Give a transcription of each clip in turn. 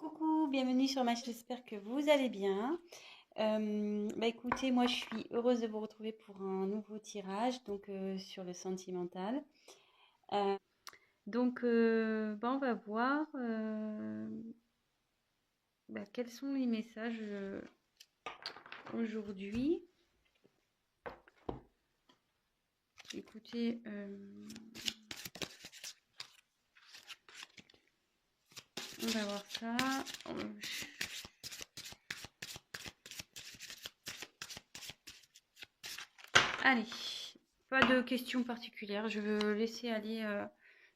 Coucou, bienvenue sur ma chaîne, j'espère que vous allez bien. Écoutez, moi je suis heureuse de vous retrouver pour un nouveau tirage sur le sentimental. Euh, on va voir quels sont les messages aujourd'hui. Écoutez, on va voir ça. Allez, pas de questions particulières. Je veux laisser aller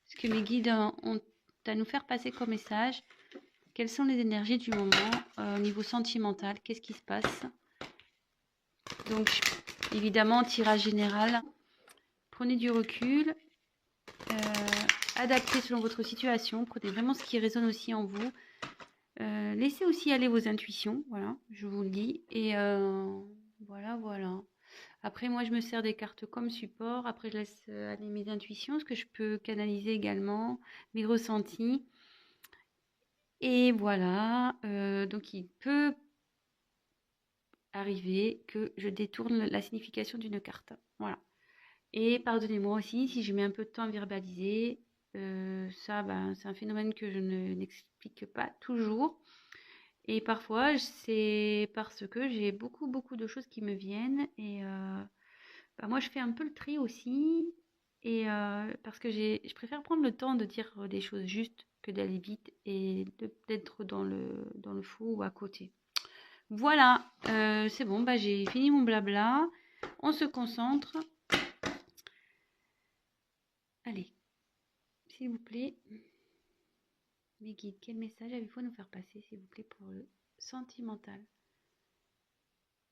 ce que mes guides ont à nous faire passer comme message. Quelles sont les énergies du moment au niveau sentimental? Qu'est-ce qui se passe? Donc, évidemment, tirage général. Prenez du recul. Adaptez selon votre situation. Prenez vraiment ce qui résonne aussi en vous. Laissez aussi aller vos intuitions. Voilà, je vous le dis. Et voilà. Après, moi, je me sers des cartes comme support. Après, je laisse aller mes intuitions, ce que je peux canaliser également, mes ressentis. Et voilà. Donc, il peut arriver que je détourne la signification d'une carte. Voilà. Et pardonnez-moi aussi si je mets un peu de temps à verbaliser. C'est un phénomène que je n'explique pas toujours. Et parfois, c'est parce que j'ai beaucoup de choses qui me viennent. Et moi, je fais un peu le tri aussi. Et parce que je préfère prendre le temps de dire des choses justes que d'aller vite et d'être dans le faux ou à côté. Voilà, c'est bon, j'ai fini mon blabla. On se concentre. Allez, s'il vous plaît, mes guides, quel message avez-vous à nous faire passer, s'il vous plaît, pour le sentimental?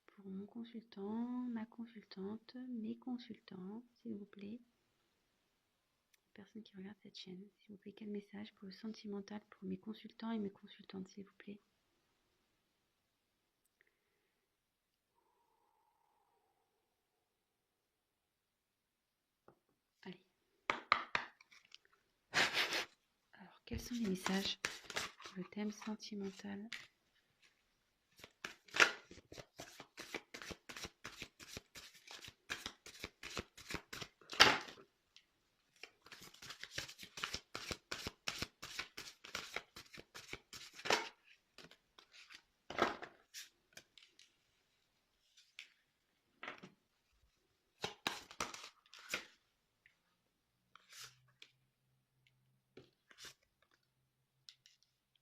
Pour mon consultant, ma consultante, mes consultants, s'il vous plaît. Personne qui regarde cette chaîne, s'il vous plaît, quel message pour le sentimental, pour mes consultants et mes consultantes, s'il vous plaît? Allez. Alors, quels sont les messages pour le thème sentimental?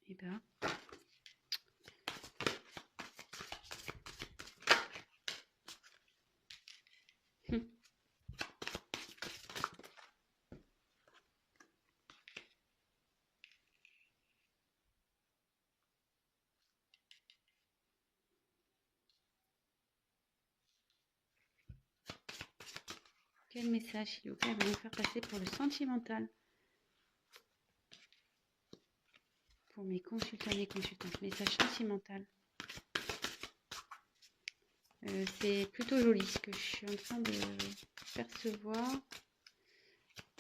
Eh bien, quel message, s'il vous plaît, va nous faire passer pour le sentimental? Pour mes consultants et mes consultantes, message sentimental. C'est plutôt joli ce que je suis en train de percevoir.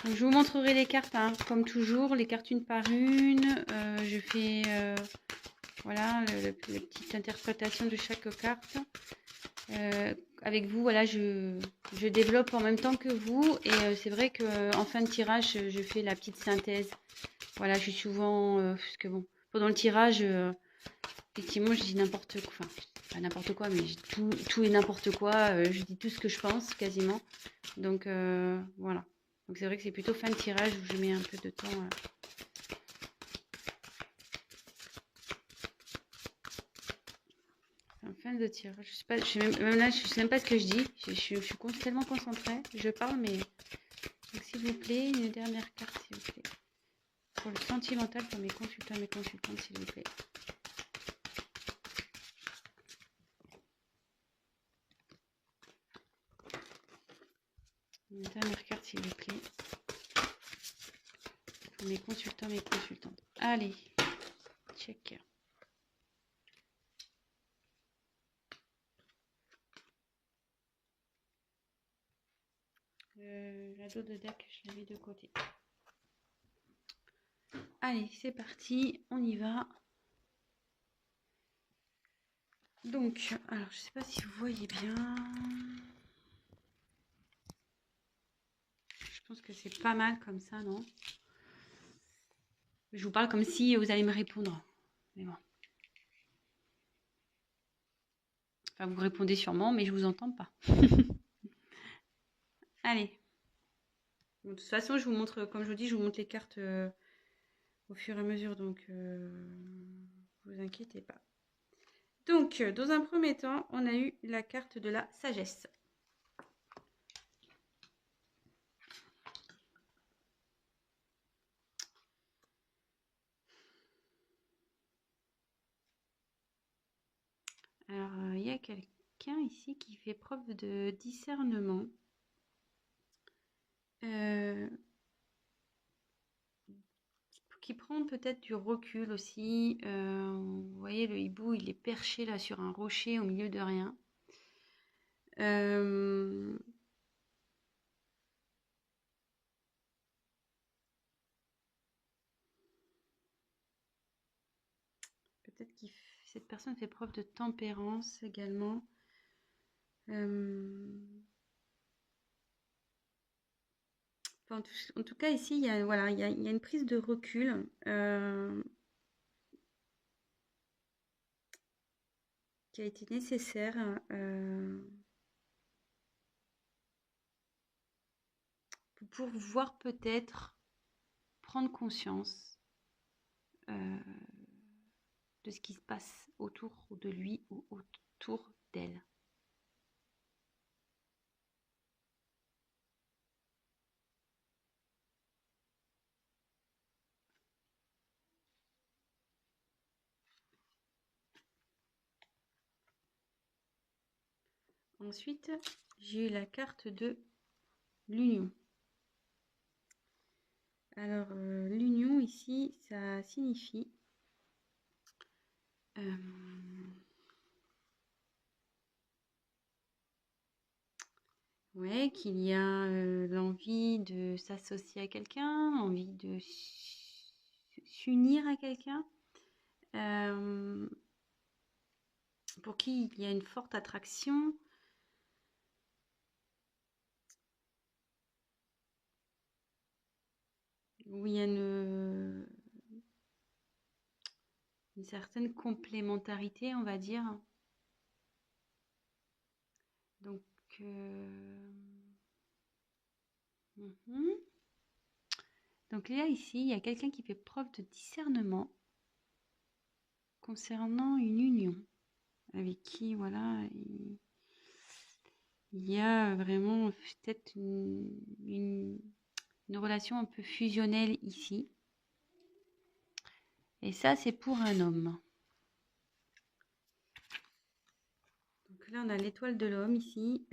Donc, je vous montrerai les cartes, hein, comme toujours, les cartes une par une. Je fais voilà la petite interprétation de chaque carte. Avec vous, voilà, je développe en même temps que vous. Et c'est vrai qu'en fin de tirage, je fais la petite synthèse. Voilà, je suis souvent... parce que bon, pendant le tirage, effectivement, je dis n'importe quoi. Enfin, pas n'importe quoi, mais tout et n'importe quoi. Je dis tout ce que je pense, quasiment. Donc, voilà. Donc, c'est vrai que c'est plutôt fin de tirage où je mets un peu de temps. En fin de tirage. Je sais pas, même là, je sais même pas ce que je dis. Je suis tellement concentrée. Je parle, mais... Donc, s'il vous plaît, une dernière carte, s'il vous plaît. Pour le sentimental, pour mes consultants et mes consultantes, s'il vous plaît. Une dernière carte, s'il vous plaît. Pour mes consultants, mes consultantes. Allez, check. La dos de deck, je l'ai mis de côté. Allez, c'est parti, on y va. Donc, alors je sais pas si vous voyez bien. Je pense que c'est pas mal comme ça, non? Je vous parle comme si vous allez me répondre. Mais bon. Enfin, vous répondez sûrement, mais je vous entends pas. Allez. Bon, de toute façon, je vous montre, comme je vous dis, je vous montre les cartes au fur et à mesure, donc vous inquiétez pas. Donc, dans un premier temps, on a eu la carte de la sagesse. Alors, il y a quelqu'un ici qui fait preuve de discernement. Qui prend peut-être du recul aussi. Vous voyez, le hibou, il est perché là sur un rocher au milieu de rien. Peut-être que cette personne fait preuve de tempérance également. Enfin, en tout cas, ici, il y a, voilà, il y a une prise de recul qui a été nécessaire pour pouvoir peut-être prendre conscience de ce qui se passe autour de lui ou autour d'elle. Ensuite, j'ai eu la carte de l'union. Alors, l'union ici, ça signifie ouais, qu'il y a l'envie de s'associer à quelqu'un, envie de s'unir à quelqu'un, pour qui il y a une forte attraction. Où il y a une certaine complémentarité, on va dire. Donc, donc là, ici, il y a quelqu'un qui fait preuve de discernement concernant une union avec qui, voilà, il y a vraiment peut-être une relation un peu fusionnelle ici. Et ça, c'est pour un homme. Donc là, on a l'étoile de l'homme ici.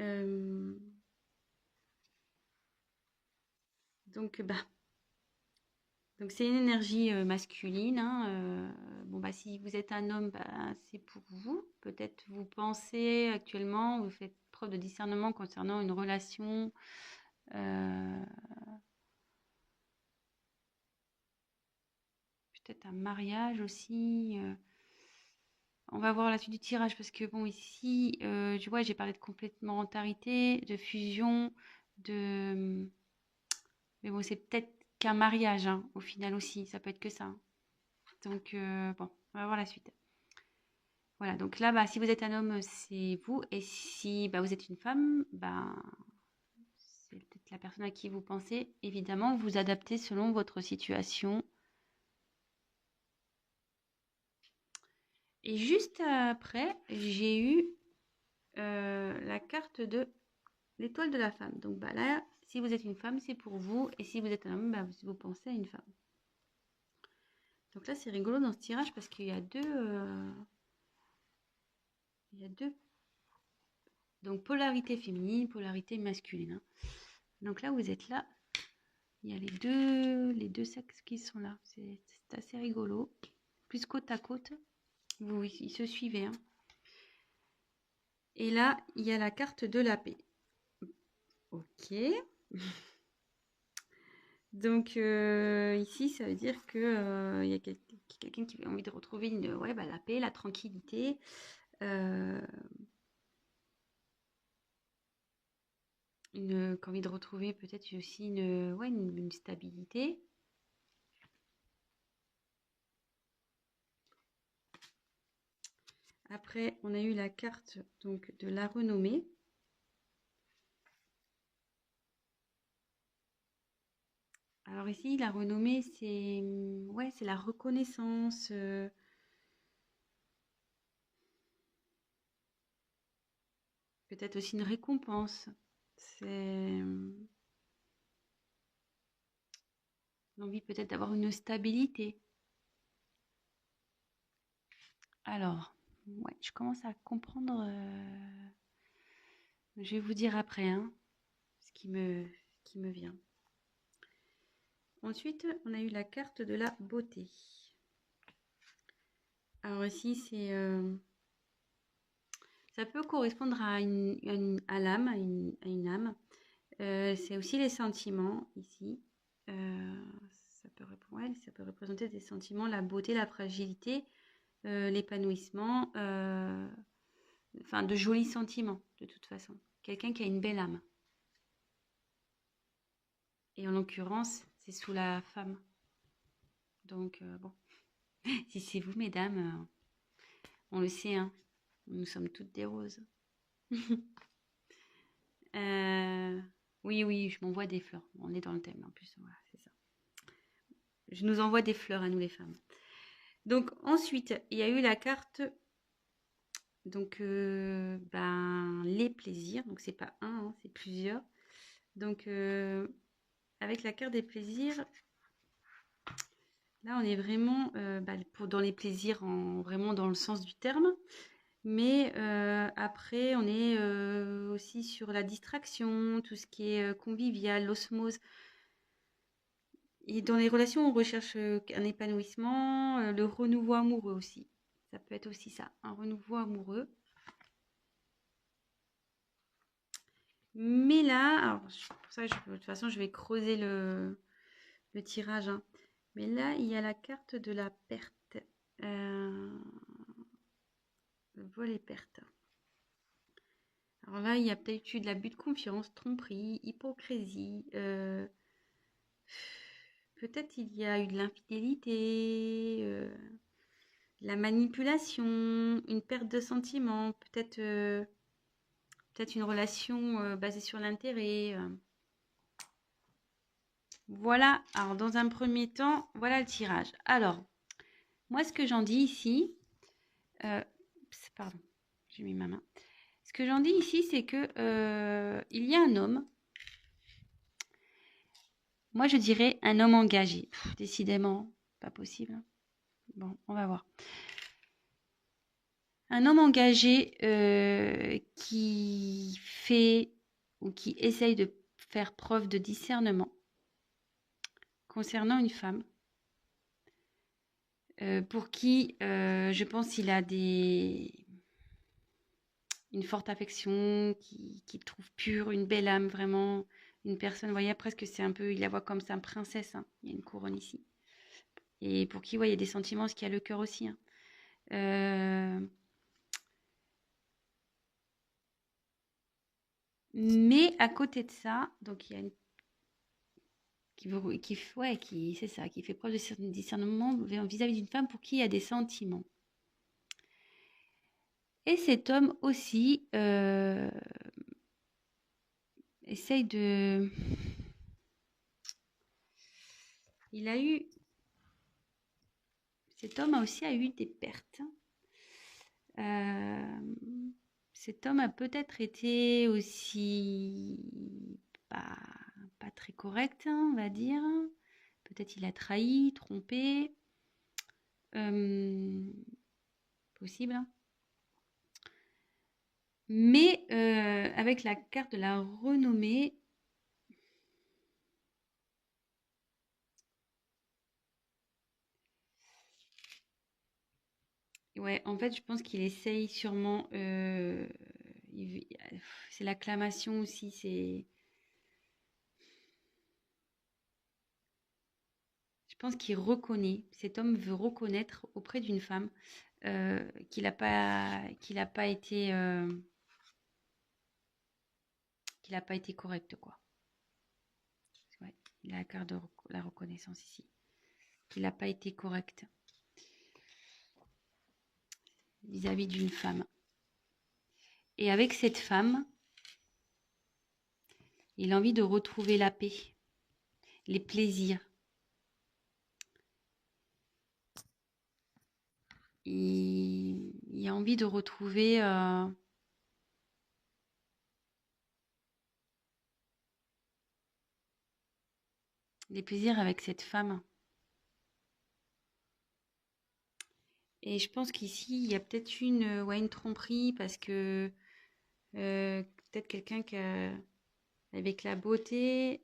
Donc, donc c'est une énergie masculine. Hein, bon, si vous êtes un homme, c'est pour vous. Peut-être vous pensez actuellement, vous faites preuve de discernement concernant une relation. Peut-être un mariage aussi. On va voir la suite du tirage parce que bon ici, tu vois, j'ai parlé de complémentarité, de fusion, de... Mais bon, c'est peut-être qu'un mariage hein, au final aussi, ça peut être que ça. Hein. Donc bon, on va voir la suite. Voilà, donc là, si vous êtes un homme, c'est vous. Et si vous êtes une femme, c'est peut-être la personne à qui vous pensez. Évidemment, vous adaptez selon votre situation. Et juste après, j'ai eu la carte de l'étoile de la femme. Donc là, si vous êtes une femme, c'est pour vous. Et si vous êtes un homme, vous pensez à une femme. Donc là, c'est rigolo dans ce tirage parce qu'il y a deux... Donc polarité féminine, polarité masculine. Hein. Donc là, vous êtes là. Il y a les deux sexes qui sont là. C'est assez rigolo. Plus côte à côte. Ils se suivaient. Hein. Et là, il y a la carte de la paix. Ok. Donc ici, ça veut dire que y a quelqu'un qui a envie de retrouver la paix, la tranquillité. envie de retrouver peut-être aussi une stabilité. Après, on a eu la carte donc de la renommée. Alors ici, la renommée, c'est c'est la reconnaissance. Peut-être aussi une récompense. C'est l'envie peut-être d'avoir une stabilité. Alors, ouais, je commence à comprendre. Je vais vous dire après hein, ce qui me vient. Ensuite, on a eu la carte de la beauté. Alors ici, ça peut correspondre à l'âme, à une âme. C'est aussi les sentiments ici. Ça peut représenter des sentiments, la beauté, la fragilité, l'épanouissement, enfin de jolis sentiments de toute façon. Quelqu'un qui a une belle âme. Et en l'occurrence, c'est sous la femme. Donc bon, si c'est vous mesdames, on le sait, hein, nous sommes toutes des roses. Oui, je m'envoie des fleurs. On est dans le thème en plus, voilà, c'est ça. Je nous envoie des fleurs à nous les femmes. Donc ensuite, il y a eu la carte, donc les plaisirs. Donc c'est pas un, hein, c'est plusieurs. Donc avec la carte des plaisirs, là on est vraiment dans les plaisirs, vraiment dans le sens du terme. Mais après, on est aussi sur la distraction, tout ce qui est convivial, l'osmose. Et dans les relations, on recherche un épanouissement, le renouveau amoureux aussi. Ça peut être aussi ça, un renouveau amoureux. Mais là, alors, pour ça, de toute façon, je vais creuser le tirage. Hein. Mais là, il y a la carte de la perte. Vol et perte. Alors là, il y a peut-être eu de l'abus de confiance, tromperie, hypocrisie. Peut-être il y a eu de l'infidélité, la manipulation, une perte de sentiments, peut-être une relation basée sur l'intérêt. Voilà, alors dans un premier temps, voilà le tirage. Alors, moi ce que j'en dis ici, pardon, j'ai mis ma main. Ce que j'en dis ici, c'est que il y a un homme. Moi, je dirais un homme engagé. Décidément, pas possible. Bon, on va voir. Un homme engagé qui fait ou qui essaye de faire preuve de discernement concernant une femme pour qui, je pense, il a une forte affection, qui trouve pure, une belle âme, vraiment, une personne, vous voyez, presque c'est un peu, il la voit comme ça, princesse, hein, il y a une couronne ici. Et pour qui, ouais, il y a des sentiments, ce qui a le cœur aussi. Hein. Mais à côté de ça, donc il y a une c'est ça, qui fait preuve de discernement vis-à-vis d'une femme pour qui il y a des sentiments. Et cet homme aussi essaye de... Cet homme a aussi eu des pertes. Cet homme a peut-être été aussi pas très correct, hein, on va dire. Peut-être il a trahi, trompé. Possible. Hein. Mais avec la carte de la renommée, ouais, en fait, je pense qu'il essaye sûrement. C'est l'acclamation aussi. pense qu'il reconnaît, cet homme veut reconnaître auprès d'une femme qu'il n'a pas été correct, quoi. Ouais, il a la carte de la reconnaissance ici. Qu'il n'a pas été correct vis-à-vis d'une femme. Et avec cette femme, il a envie de retrouver la paix, les plaisirs. Il a envie de retrouver les plaisirs avec cette femme. Et je pense qu'ici, il y a peut-être une tromperie parce que peut-être quelqu'un qui a, avec la beauté,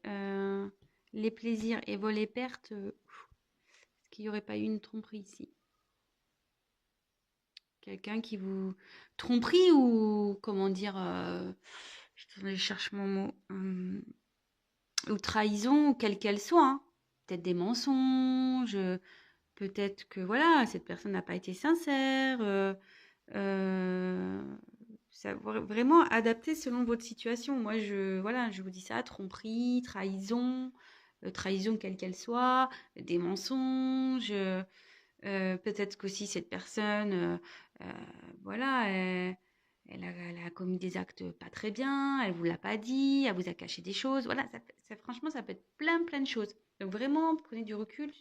les plaisirs et vol et pertes, est-ce qu'il n'y aurait pas eu une tromperie ici? Quelqu'un qui vous... Tromperie ou, comment dire, je cherche mon mot, ou trahison, quelle qu'elle soit, hein. Peut-être des mensonges, peut-être que, voilà, cette personne n'a pas été sincère, ça, vraiment adapté selon votre situation. Moi, je vous dis ça, tromperie, trahison, trahison quelle qu'elle soit, des mensonges, peut-être qu'aussi cette personne, voilà, elle a commis des actes pas très bien, elle vous l'a pas dit, elle vous a caché des choses. Voilà, franchement, ça peut être plein de choses. Donc vraiment, prenez du recul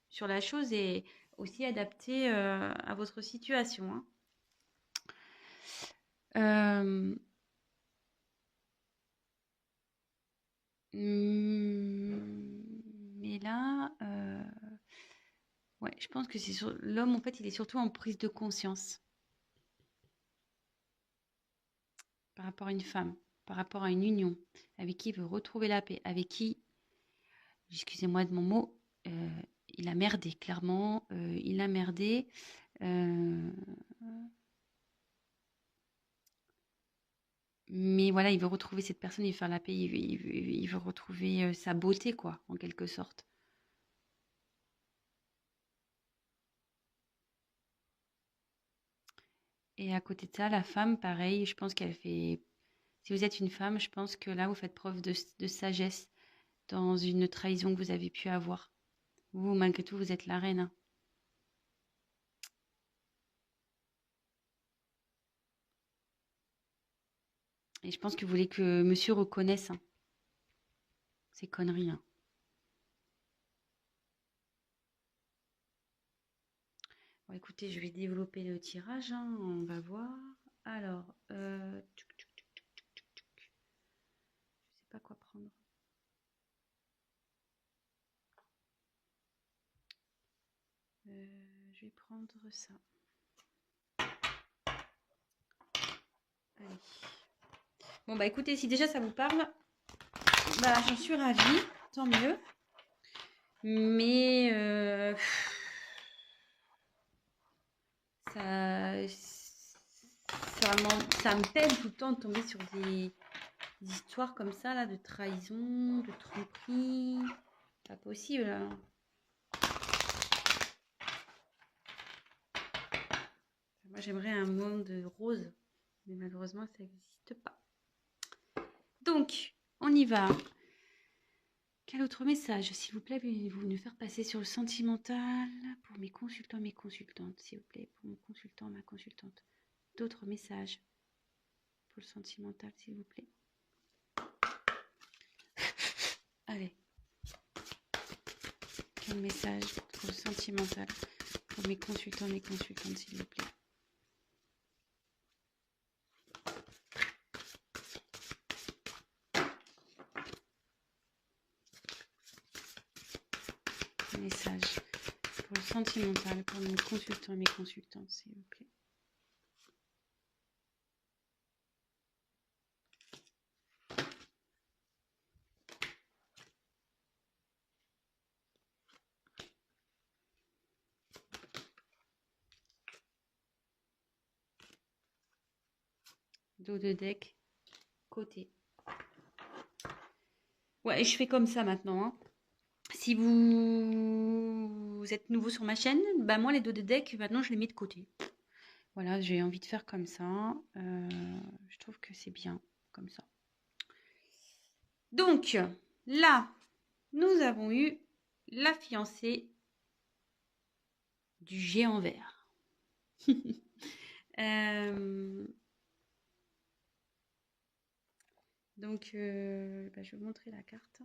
sur la chose et aussi adapté à votre situation, hein. Mais là, ouais, je pense que c'est sur l'homme, en fait, il est surtout en prise de conscience par rapport à une femme, par rapport à une union, avec qui il veut retrouver la paix, avec qui, excusez-moi de mon mot, il a merdé, clairement, il a merdé. Mais voilà, il veut retrouver cette personne, il veut faire la paix, il veut retrouver sa beauté, quoi, en quelque sorte. Et à côté de ça, la femme, pareil, je pense qu'elle fait... Si vous êtes une femme, je pense que là, vous faites preuve de sagesse dans une trahison que vous avez pu avoir. Vous, malgré tout, vous êtes la reine, hein. Et je pense que vous voulez que monsieur reconnaisse, hein, ces conneries, hein. Bon, écoutez, je vais développer le tirage, hein, on va voir. Alors, je sais pas quoi prendre. Je vais prendre ça. Allez. Bon, bah écoutez, si déjà ça vous parle, bah j'en suis ravie, tant mieux. Mais ça me peine tout le temps de tomber sur des histoires comme ça, là, de trahison, de tromperie. Pas possible, hein. Moi, j'aimerais un monde rose, mais malheureusement, ça n'existe pas. Donc, on y va. Quel autre message, s'il vous plaît, voulez-vous nous faire passer sur le sentimental pour mes consultants, mes consultantes, s'il vous plaît, pour mon consultant, ma consultante. D'autres messages pour le sentimental, s'il vous plaît. Allez. Quel message pour le sentimental pour mes consultants, mes consultantes, s'il vous plaît. Message pour le sentimental pour mes consultants et mes consultantes, s'il vous plaît. Dos de deck, côté. Ouais, je fais comme ça maintenant, hein. Si vous êtes nouveau sur ma chaîne, bah moi les dos de deck, maintenant je les mets de côté. Voilà, j'ai envie de faire comme ça. Je trouve que c'est bien comme ça. Donc là, nous avons eu la fiancée du géant vert. Donc, je vais vous montrer la carte.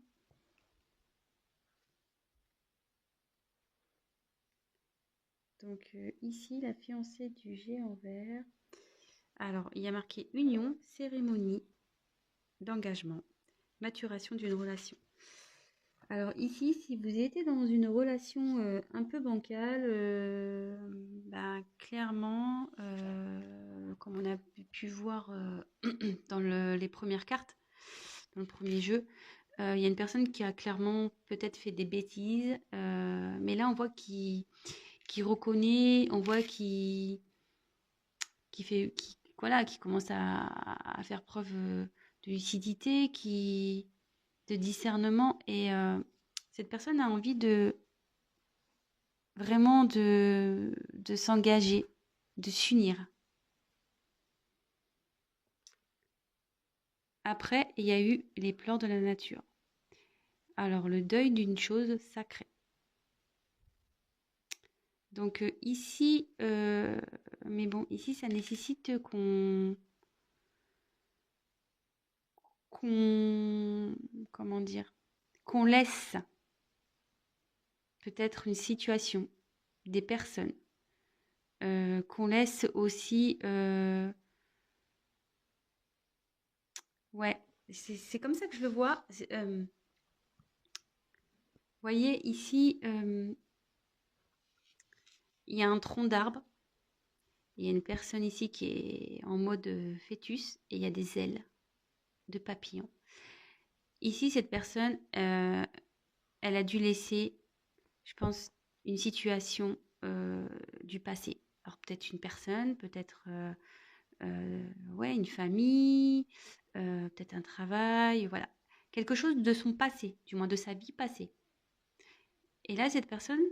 Donc, ici, la fiancée du géant vert. Alors, il y a marqué union, cérémonie d'engagement, maturation d'une relation. Alors ici, si vous étiez dans une relation un peu bancale, clairement, comme on a pu voir dans les premières cartes, dans le premier jeu, il y a une personne qui a clairement peut-être fait des bêtises, mais là on voit qu'il reconnaît, on voit qu'il voilà, qui commence à faire preuve de lucidité, de discernement, et cette personne a envie de vraiment de s'engager, de s'unir. Après, il y a eu les pleurs de la nature. Alors, le deuil d'une chose sacrée. Donc ici, mais bon, ici, ça nécessite comment dire, qu'on laisse peut-être une situation, des personnes, qu'on laisse aussi, ouais, c'est comme ça que je le vois. Voyez ici, il y a un tronc d'arbre. Il y a une personne ici qui est en mode fœtus et il y a des ailes de papillon. Ici, cette personne, elle a dû laisser, je pense, une situation du passé. Alors peut-être une personne, peut-être ouais, une famille, peut-être un travail, voilà. Quelque chose de son passé, du moins de sa vie passée. Et là, cette personne,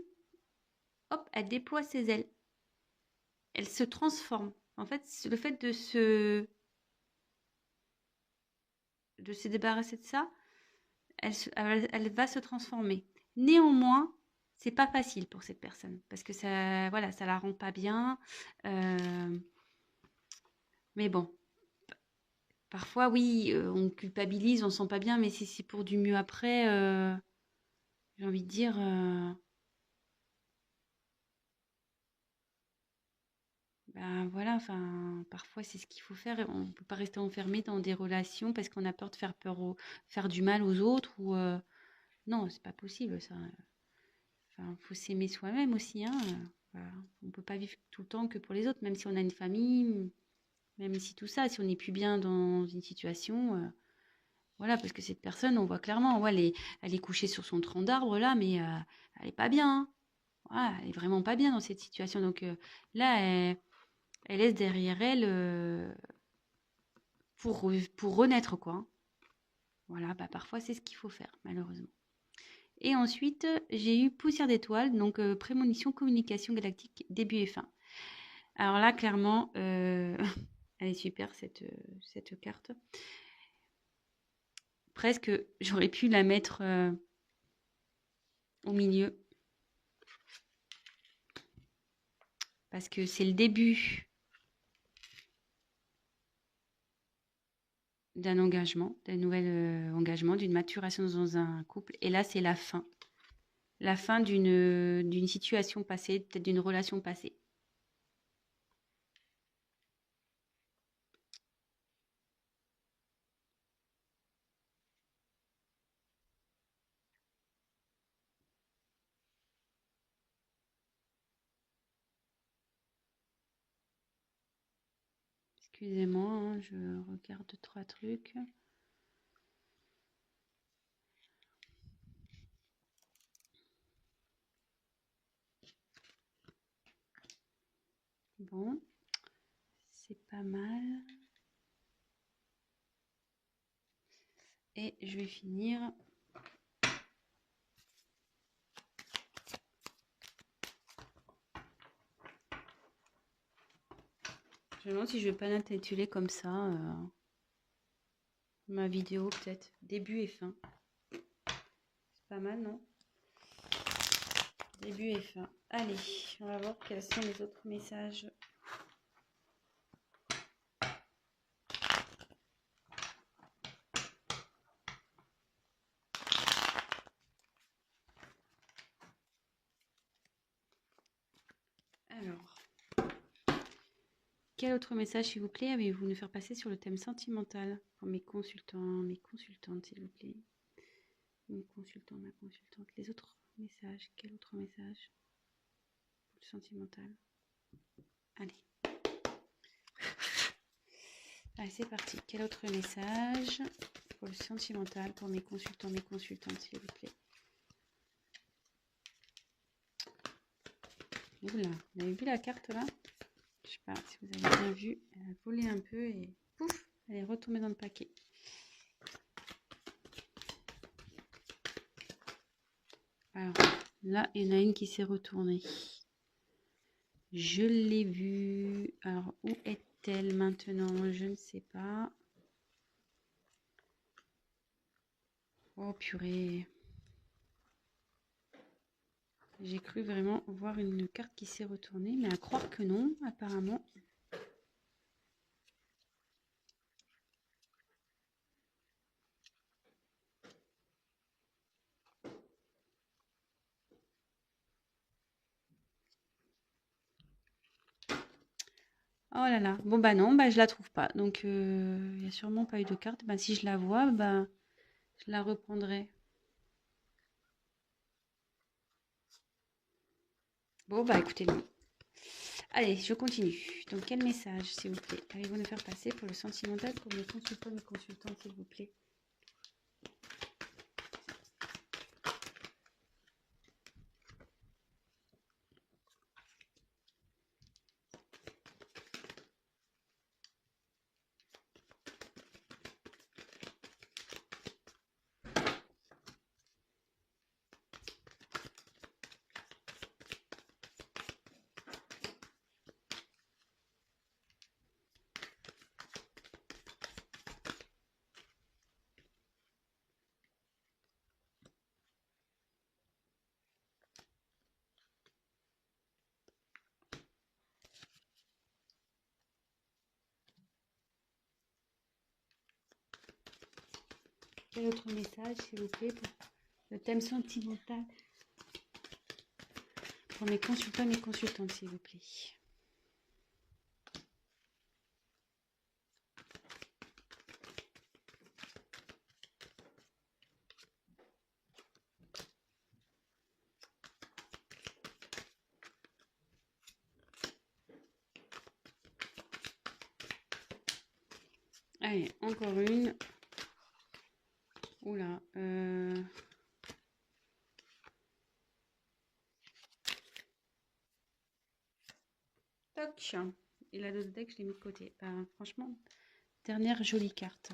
hop, elle déploie ses ailes. Elle se transforme. En fait, le fait de se débarrasser de ça, elle va se transformer. Néanmoins, c'est pas facile pour cette personne parce que ça, voilà, ça la rend pas bien. Mais bon, parfois, oui, on culpabilise, on se sent pas bien, mais si c'est pour du mieux après, j'ai envie de dire, ben voilà, enfin, parfois c'est ce qu'il faut faire. On peut pas rester enfermé dans des relations parce qu'on a peur de faire du mal aux autres ou non, c'est pas possible ça. Enfin, faut s'aimer soi-même aussi, hein. Voilà. On peut pas vivre tout le temps que pour les autres, même si on a une famille, même si tout ça, si on n'est plus bien dans une situation, voilà, parce que cette personne, on voit clairement, ouais, elle est couchée sur son tronc d'arbre là, mais elle est pas bien, hein. Voilà, elle est vraiment pas bien dans cette situation. Donc là, elle laisse derrière elle pour renaître, quoi, hein. Voilà, bah parfois c'est ce qu'il faut faire, malheureusement. Et ensuite, j'ai eu Poussière d'étoiles, donc prémonition, communication galactique, début et fin. Alors là, clairement, elle est super cette carte. Presque, j'aurais pu la mettre au milieu. Parce que c'est le début d'un engagement, d'un nouvel engagement, d'une maturation dans un couple. Et là, c'est la fin. La fin d'une situation passée, peut-être d'une relation passée. Excusez-moi, hein, je regarde 3 trucs. Bon, c'est pas mal. Et je vais finir Je me demande si je vais pas l'intituler comme ça. Ma vidéo peut-être. Début et fin. C'est pas mal, non? Début et fin. Allez, on va voir quels sont les autres messages. Alors, quel autre message, s'il vous plaît, avez-vous nous faire passer sur le thème sentimental pour mes consultants, mes consultantes, s'il vous plaît? Mon consultant, ma consultante. Les autres messages, quel autre message pour le sentimental? Allez. Allez, c'est parti. Quel autre message pour le sentimental pour mes consultants, mes consultantes, s'il vous plaît? Oula, vous avez vu la carte là? Je sais pas si vous avez bien vu. Elle a volé un peu et pouf, elle est retombée dans le paquet. Alors là, il y en a une qui s'est retournée. Je l'ai vue. Alors, où est-elle maintenant? Je ne sais pas. Oh purée. J'ai cru vraiment voir une carte qui s'est retournée, mais à croire que non, apparemment. Oh là là. Bon bah non, bah je la trouve pas. Donc il n'y a sûrement pas eu de carte. Bah si je la vois, bah je la reprendrai. Bon bah écoutez, non. Allez, je continue. Donc quel message, s'il vous plaît, allez-vous nous faire passer pour le sentimental pour mes consultants et consultantes, s'il vous plaît? Quel autre message, s'il vous plaît, pour le thème sentimental pour mes consultants et mes consultantes, s'il vous plaît? Allez, encore une. Oula. Toc. Et la dose deck, je l'ai mis de côté. Franchement, dernière jolie carte.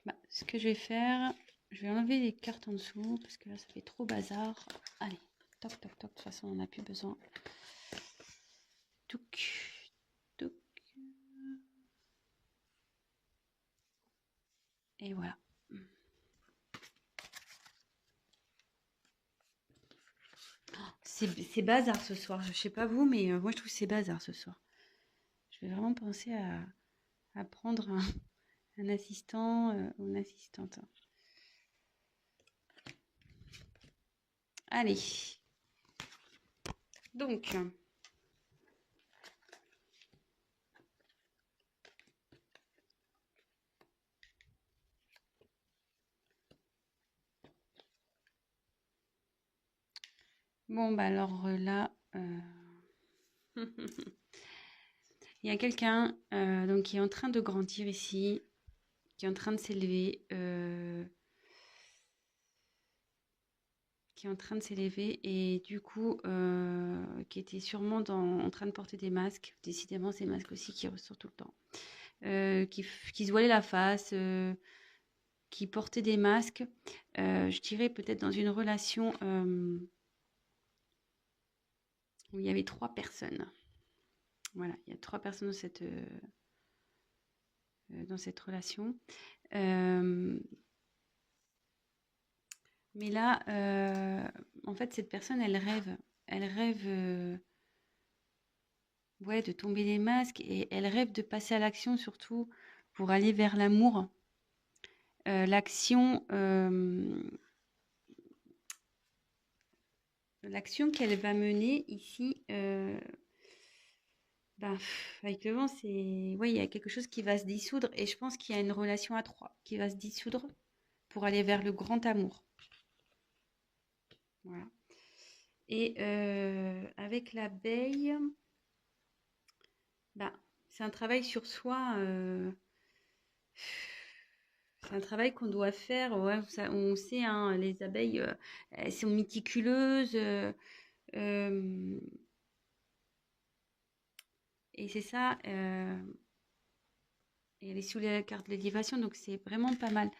Bah, ce que je vais faire, je vais enlever les cartes en dessous parce que là, ça fait trop bazar. Allez, toc, toc, toc. De toute façon, on n'a plus besoin. Touc, touc. Et voilà. C'est bazar ce soir. Je sais pas vous, mais moi, je trouve que c'est bazar ce soir. Je vais vraiment penser à prendre un assistant ou une assistante. Allez. Donc, bon, bah alors là, il y a quelqu'un donc qui est en train de grandir ici, qui est en train de s'élever, et du coup, qui était sûrement en train de porter des masques. Décidément, ces masques aussi qui ressortent tout le temps. Qui se voilait la face, qui portait des masques. Je dirais peut-être dans une relation où il y avait 3 personnes. Voilà, il y a 3 personnes dans cette relation. Mais là, en fait, cette personne, elle rêve. Elle rêve ouais, de tomber les masques et elle rêve de passer à l'action surtout pour aller vers l'amour. L'action qu'elle va mener ici, avec le vent, c'est... Oui, il y a quelque chose qui va se dissoudre et je pense qu'il y a une relation à 3 qui va se dissoudre pour aller vers le grand amour. Voilà. Et avec l'abeille, c'est un travail sur soi. C'est un travail qu'on doit faire. Ouais, on sait, hein, les abeilles, elles sont méticuleuses. Et c'est ça. Et elle est sous la carte de l'élévation, donc c'est vraiment pas mal.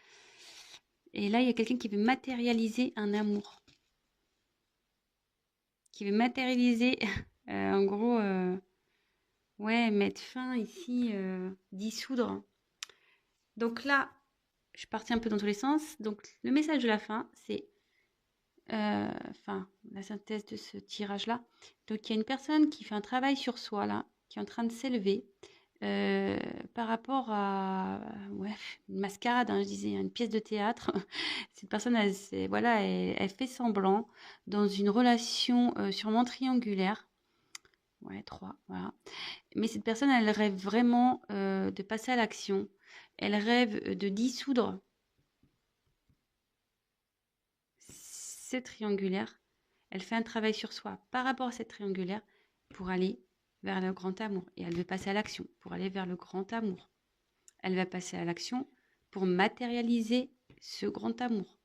Et là, il y a quelqu'un qui veut matérialiser un amour. Qui veut matérialiser, en gros, ouais, mettre fin ici, dissoudre. Donc là, je suis partie un peu dans tous les sens. Donc le message de la fin, c'est la synthèse de ce tirage-là. Donc il y a une personne qui fait un travail sur soi là, qui est en train de s'élever par rapport à une mascarade, hein, je disais, une pièce de théâtre. Cette personne, elle fait semblant dans une relation sûrement triangulaire. Ouais, 3, voilà. Mais cette personne, elle rêve vraiment de passer à l'action. Elle rêve de dissoudre cette triangulaire. Elle fait un travail sur soi par rapport à cette triangulaire pour aller vers le grand amour. Et elle veut passer à l'action pour aller vers le grand amour. Elle va passer à l'action pour matérialiser ce grand amour.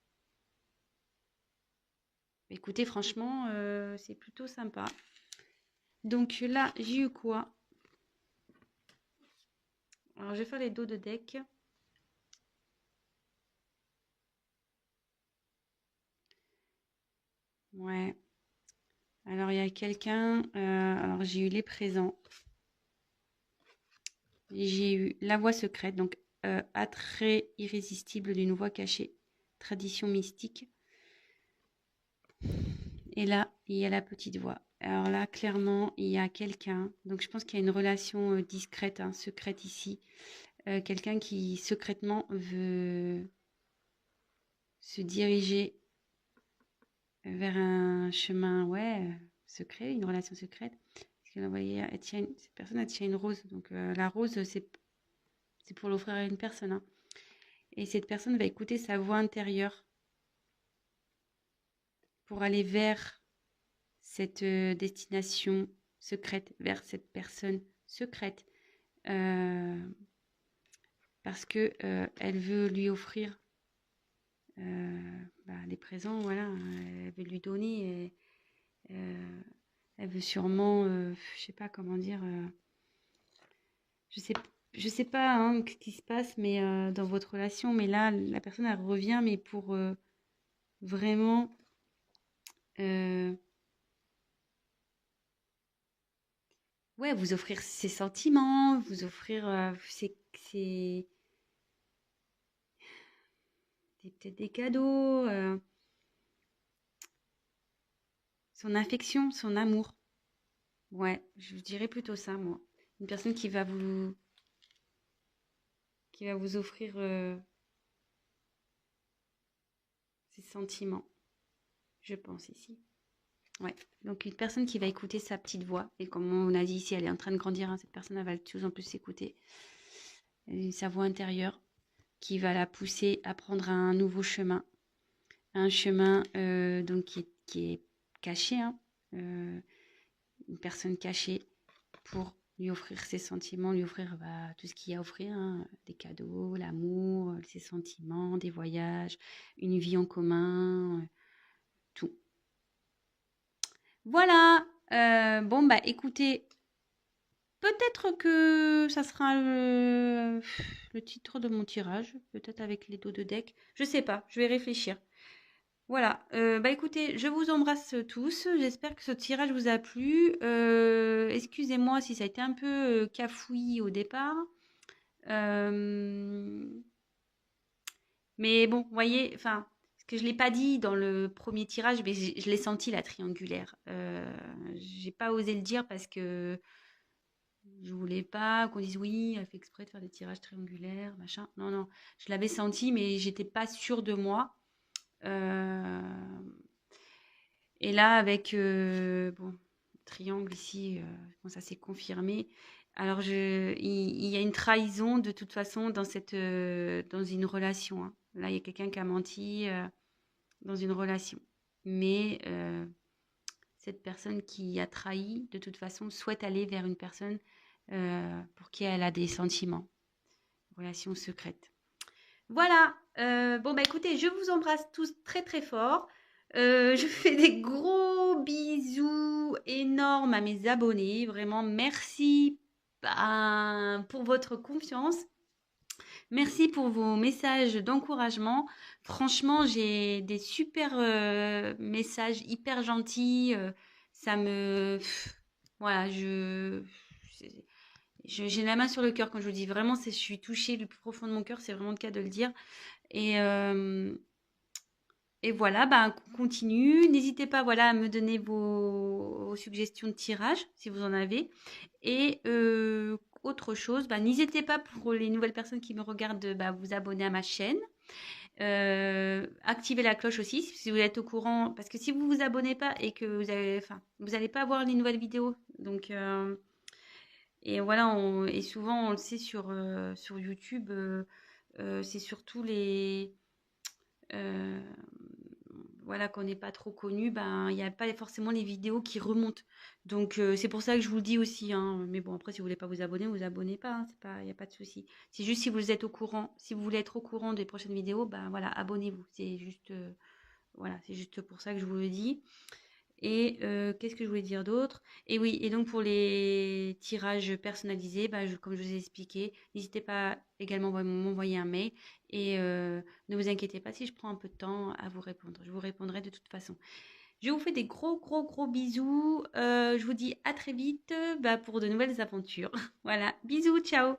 Écoutez, franchement, c'est plutôt sympa. Donc là, j'ai eu quoi? Alors, je vais faire les dos de deck. Ouais. Alors, il y a quelqu'un... alors, j'ai eu les présents. J'ai eu la voix secrète, donc attrait irrésistible d'une voix cachée, tradition mystique. Et là, il y a la petite voix. Alors là, clairement, il y a quelqu'un. Donc, je pense qu'il y a une relation discrète, hein, secrète ici. Quelqu'un qui secrètement veut se diriger vers un chemin, secret, une relation secrète. Parce qu'elle envoyait, cette personne, elle tient une rose. Donc, la rose, c'est pour l'offrir à une personne, hein. Et cette personne va écouter sa voix intérieure pour aller vers cette destination secrète, vers cette personne secrète. Parce que elle veut lui offrir les présents, voilà. Elle veut lui donner. Et, elle veut sûrement, je sais pas comment dire. Je sais pas, hein, ce qui se passe, mais dans votre relation. Mais là, la personne elle revient, mais pour vraiment. Vous offrir ses sentiments, vous offrir peut-être des cadeaux, son affection, son amour. Ouais, je dirais plutôt ça, moi. Une personne qui va vous offrir ses sentiments, je pense ici. Ouais, donc une personne qui va écouter sa petite voix. Et comme on a dit ici, elle est en train de grandir, hein, cette personne elle va de plus en plus s'écouter. Sa voix intérieure qui va la pousser à prendre un nouveau chemin. Un chemin donc qui est caché, hein, une personne cachée pour lui offrir ses sentiments, lui offrir tout ce qu'il y a à offrir, hein, des cadeaux, l'amour, ses sentiments, des voyages, une vie en commun, tout. Voilà. Écoutez, peut-être que ça sera le titre de mon tirage, peut-être avec les dos de deck. Je sais pas, je vais réfléchir. Voilà, bah écoutez, je vous embrasse tous. J'espère que ce tirage vous a plu. Excusez-moi si ça a été un peu cafouillis au départ. Euh, mais bon, vous voyez, enfin, ce que je ne l'ai pas dit dans le premier tirage, mais je l'ai senti la triangulaire. J'ai pas osé le dire parce que je voulais pas qu'on dise oui, elle fait exprès de faire des tirages triangulaires, machin. Non, non, je l'avais senti, mais j'étais pas sûre de moi. Euh, Et là, avec bon, triangle ici, bon, ça s'est confirmé. Alors, il y a une trahison de toute façon dans une relation, hein. Là, il y a quelqu'un qui a menti dans une relation. Mais cette personne qui a trahi, de toute façon, souhaite aller vers une personne pour qui elle a des sentiments, relation secrète. Voilà. Bon, bah écoutez, je vous embrasse tous très très fort. Je fais des gros bisous énormes à mes abonnés. Vraiment, merci pour votre confiance. Merci pour vos messages d'encouragement. Franchement, j'ai des super messages hyper gentils. Ça me... Voilà, j'ai la main sur le cœur quand je vous dis vraiment, je suis touchée du plus profond de mon cœur. C'est vraiment le cas de le dire. Et, euh, et voilà, bah, on continue. N'hésitez pas voilà, à me donner vos suggestions de tirage, si vous en avez. Et autre chose, bah, n'hésitez pas pour les nouvelles personnes qui me regardent, bah, vous abonner à ma chaîne. Activez la cloche aussi si vous êtes au courant. Parce que si vous vous abonnez pas et que vous n'allez pas voir les nouvelles vidéos. Donc, et voilà, et souvent on le sait sur YouTube, c'est surtout euh, voilà, qu'on n'est pas trop connu, ben il n'y a pas forcément les vidéos qui remontent. Donc c'est pour ça que je vous le dis aussi, hein. Mais bon, après, si vous voulez pas vous abonnez pas, hein. C'est pas, il n'y a pas de souci. C'est juste si vous êtes au courant, si vous voulez être au courant des prochaines vidéos, ben voilà, abonnez-vous. C'est juste, voilà, c'est juste pour ça que je vous le dis. Et qu'est-ce que je voulais dire d'autre? Et oui, et donc pour les tirages personnalisés, bah, comme je vous ai expliqué, n'hésitez pas également à m'envoyer un mail et ne vous inquiétez pas si je prends un peu de temps à vous répondre. Je vous répondrai de toute façon. Je vous fais des gros, gros, gros bisous. Je vous dis à très vite bah, pour de nouvelles aventures. Voilà, bisous, ciao!